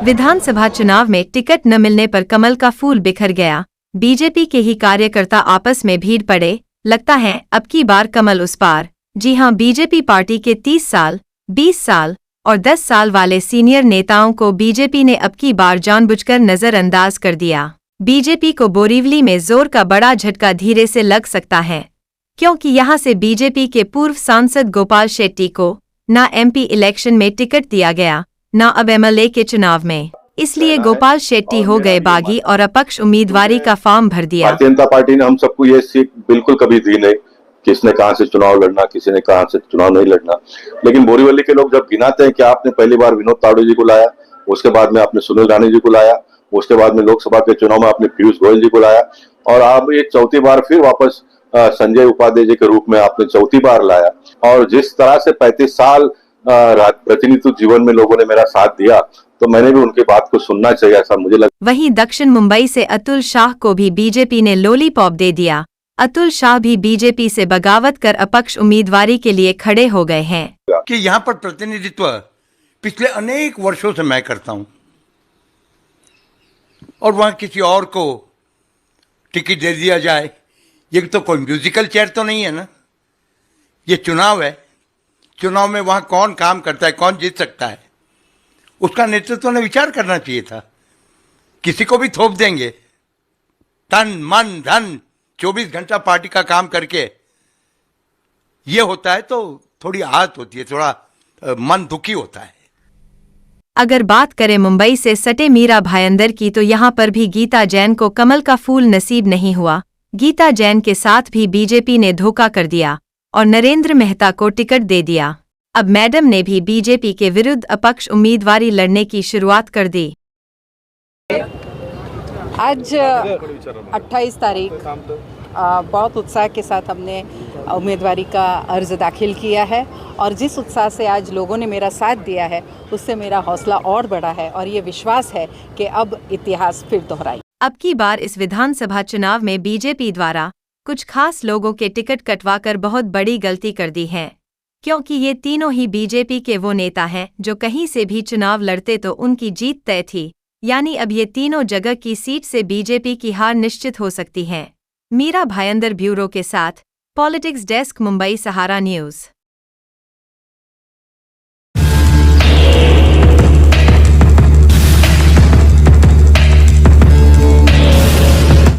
विधानसभा चुनाव में टिकट न मिलने पर कमल का फूल बिखर गया। बीजेपी के ही कार्यकर्ता आपस में भीड़ पड़े। लगता है अब की बार कमल उस पार। जी हां, बीजेपी पार्टी के 30 साल, 20 साल और 10 साल वाले सीनियर नेताओं को बीजेपी ने अब की बार जानबूझकर नजरअंदाज कर दिया। बीजेपी को बोरीवली में जोर का बड़ा झटका धीरे से लग सकता है, क्योंकि यहां से बीजेपी के पूर्व सांसद गोपाल शेट्टी को न एमपी इलेक्शन में टिकट दिया गया, न अब एमएलए के चुनाव में। इसलिए गोपाल शेट्टी हो गए बागी और अपक्ष उम्मीदवारी का फॉर्म भर दिया। भारतीय जनता पार्टी ने हम सबको ये सीख बिल्कुल कभी दी नहीं, किसने कहां से चुनाव लड़ना, किसी ने कहां से चुनाव नहीं लड़ना। लेकिन बोरीवली के लोग जब गिनाते हैं कि आपने पहली बार विनोद तावड़े जी को लाया, उसके बाद में आपने सुनील राणे जी को लाया, उसके बाद में लोकसभा के चुनाव में आपने पीयूष गोयल जी को लाया और आप ये चौथी बार फिर वापस संजय उपाध्याय जी के रूप में आपने चौथी बार लाया। और जिस तरह से 35 साल प्रतिनिधित्व जीवन में लोगों ने मेरा साथ दिया, तो मैंने भी उनकी बात को सुनना चाहिए, ऐसा मुझे लगता। वहीं दक्षिण मुंबई से अतुल शाह को भी बीजेपी ने लॉलीपॉप दे दिया। अतुल शाह भी बीजेपी से बगावत कर अपक्ष उम्मीदवारी के लिए खड़े हो गए हैं। कि यहाँ पर प्रतिनिधित्व पिछले अनेक वर्षों से मैं करता हूं और वहां किसी और को टिकट दे दिया जाए, ये तो कोई म्यूजिकल चेयर तो नहीं है ना। ये चुनाव है, चुनाव में वहां कौन काम करता है, कौन जीत सकता है, उसका नेतृत्व ने विचार करना चाहिए था। किसी को भी थोप देंगे, तन मन धन 24 घंटा पार्टी का काम करके ये होता है तो थोड़ी आहत होती है, थोड़ा मन दुखी होता है। अगर बात करें मुंबई से सटे मीरा भायंदर की, तो यहां पर भी गीता जैन को कमल का फूल नसीब नहीं हुआ। गीता जैन के साथ भी बीजेपी ने धोखा कर दिया और नरेंद्र मेहता को टिकट दे दिया। अब मैडम ने भी बीजेपी के विरुद्ध अपक्ष उम्मीदवारी लड़ने की शुरुआत कर दी। आज 28 तारीख बहुत उत्साह के साथ हमने उम्मीदवारी का अर्ज दाखिल किया है और जिस उत्साह से आज लोगों ने मेरा साथ दिया है, उससे मेरा हौसला और बढ़ा है और ये विश्वास है कि अब इतिहास फिर दोहराई। अब की बार इस विधानसभा चुनाव में बीजेपी द्वारा कुछ खास लोगों के टिकट कटवाकर बहुत बड़ी गलती कर दी है, क्योंकि ये तीनों ही बीजेपी के वो नेता हैं जो कहीं से भी चुनाव लड़ते तो उनकी जीत तय थी। यानी अब ये तीनों जगह की सीट से बीजेपी की हार निश्चित हो सकती है। मीरा भायंदर ब्यूरो के साथ पॉलिटिक्स डेस्क, मुंबई सहारा न्यूज़।